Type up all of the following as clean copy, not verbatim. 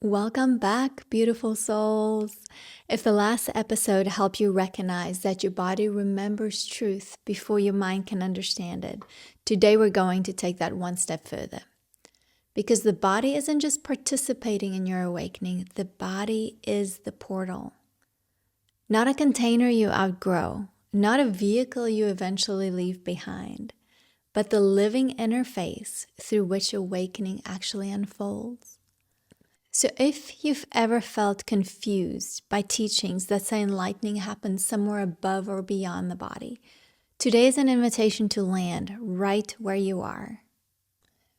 Welcome back, beautiful souls. If the last episode helped you recognize that your body remembers truth before your mind can understand it, today we're going to take that one step further. Because the body isn't just participating in your awakening, the body is the portal. Not a container you outgrow, not a vehicle you eventually leave behind, but the living interface through which awakening actually unfolds. So if you've ever felt confused by teachings that say enlightening happens somewhere above or beyond the body, today is an invitation to land right where you are.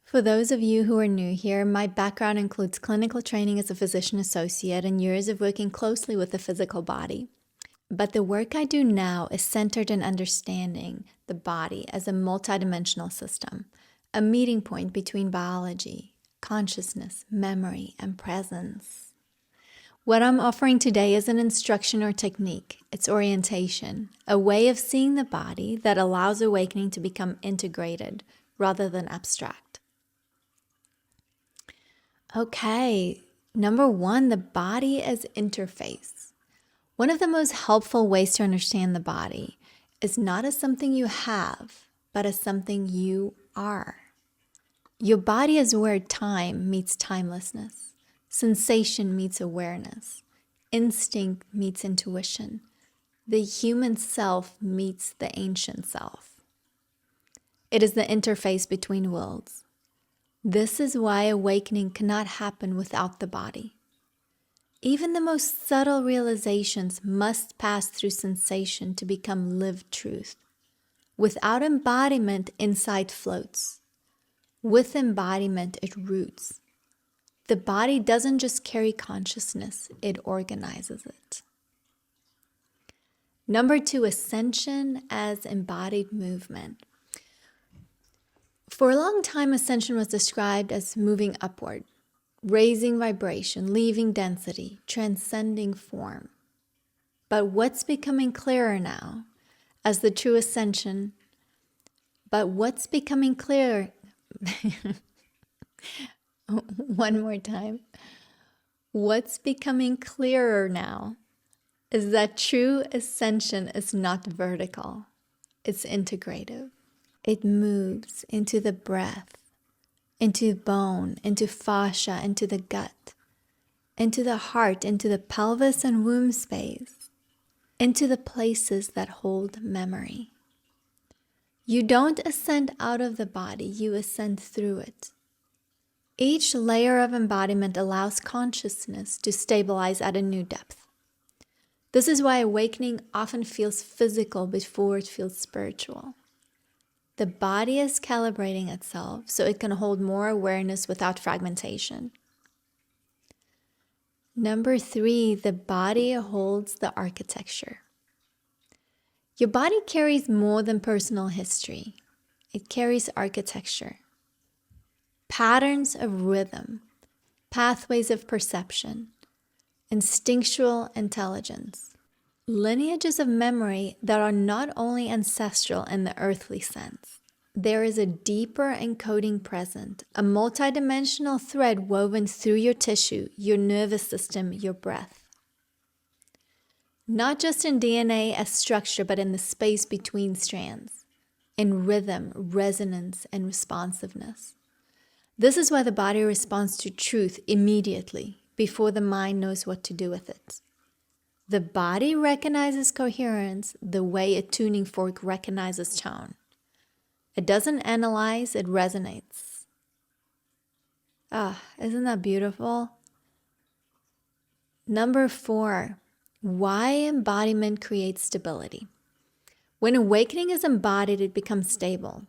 For those of you who are new here, my background includes clinical training as a physician associate and years of working closely with the physical body. But the work I do now is centered in understanding the body as a multidimensional system, a meeting point between biology, consciousness, memory, and presence. What I'm offering today is an instruction or technique. It's orientation, a way of seeing the body that allows awakening to become integrated rather than abstract. Okay, number one, the body as interface. One of the most helpful ways to understand the body is not as something you have, but as something you are. Your body is where time meets timelessness, sensation meets awareness, instinct meets intuition, the human self meets the ancient self. It is the interface between worlds. This is why awakening cannot happen without the body. Even the most subtle realizations must pass through sensation to become lived truth. Without embodiment, insight floats. With embodiment, it roots. The body doesn't just carry consciousness, it organizes it. Number two, ascension as embodied movement. For a long time, ascension was described as moving upward, raising vibration, leaving density, transcending form. But what's becoming clearer now as the true ascension, one more time. What's becoming clearer now is that true ascension is not vertical, it's integrative. It moves into the breath, into bone, into fascia, into the gut, into the heart, into the pelvis and womb space, into the places that hold memory. You don't ascend out of the body, you ascend through it. Each layer of embodiment allows consciousness to stabilize at a new depth. This is why awakening often feels physical before it feels spiritual. The body is calibrating itself so it can hold more awareness without fragmentation. Number three, the body holds the architecture. Your body carries more than personal history. It carries architecture. Patterns of rhythm, pathways of perception, instinctual intelligence, lineages of memory that are not only ancestral in the earthly sense. There is a deeper encoding present, a multidimensional thread woven through your tissue, your nervous system, your breath. Not just in DNA as structure, but in the space between strands, in rhythm, resonance, and responsiveness. This is why the body responds to truth immediately, before the mind knows what to do with it. The body recognizes coherence the way a tuning fork recognizes tone. It doesn't analyze, it resonates. Isn't that beautiful? Number four, why embodiment creates stability. When awakening is embodied, it becomes stable.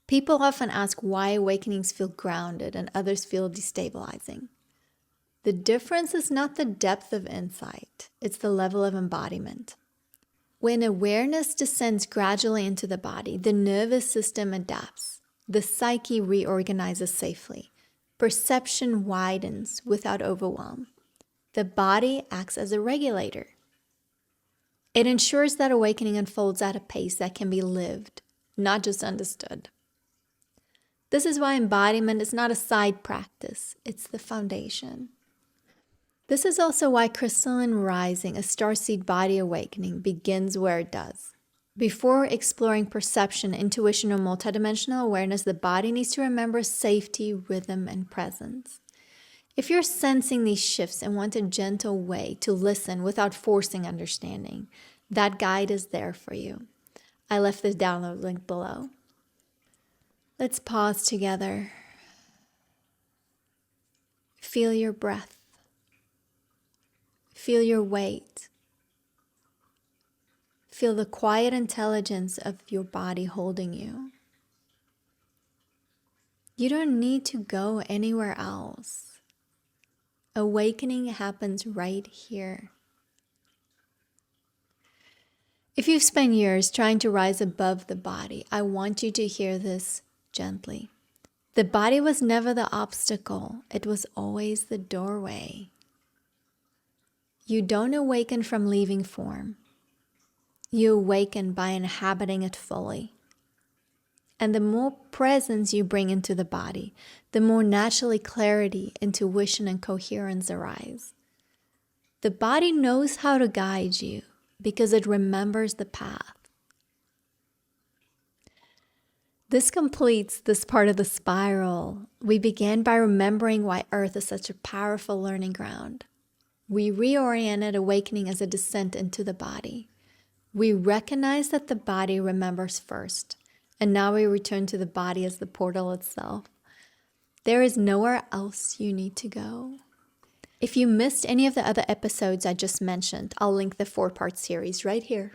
People often ask why awakenings feel grounded and others feel destabilizing. The difference is not the depth of insight, it's the level of embodiment. When awareness descends gradually into the body, the nervous system adapts, the psyche reorganizes safely, perception widens without overwhelm. The body acts as a regulator. It ensures that awakening unfolds at a pace that can be lived, not just understood. This is why embodiment is not a side practice, it's the foundation. This is also why Crystalline Rising, a Starseed body awakening, begins where it does. Before exploring perception, intuition, or multidimensional awareness, the body needs to remember safety, rhythm, and presence. If you're sensing these shifts and want a gentle way to listen without forcing understanding, that guide is there for you. I left the download link below. Let's pause together. Feel your breath. Feel your weight. Feel the quiet intelligence of your body holding you. You don't need to go anywhere else. Awakening happens right here. If you've spent years trying to rise above the body, I want you to hear this gently. The body was never the obstacle. It was always the doorway. You don't awaken from leaving form. You awaken by inhabiting it fully. And the more presence you bring into the body, the more naturally clarity, intuition, and coherence arise. The body knows how to guide you because it remembers the path. This completes this part of the spiral. We began by remembering why Earth is such a powerful learning ground. We reoriented awakening as a descent into the body. We recognize that the body remembers first, and now we return to the body as the portal itself. There is nowhere else you need to go. If you missed any of the other episodes I just mentioned, I'll link the 4-part series right here.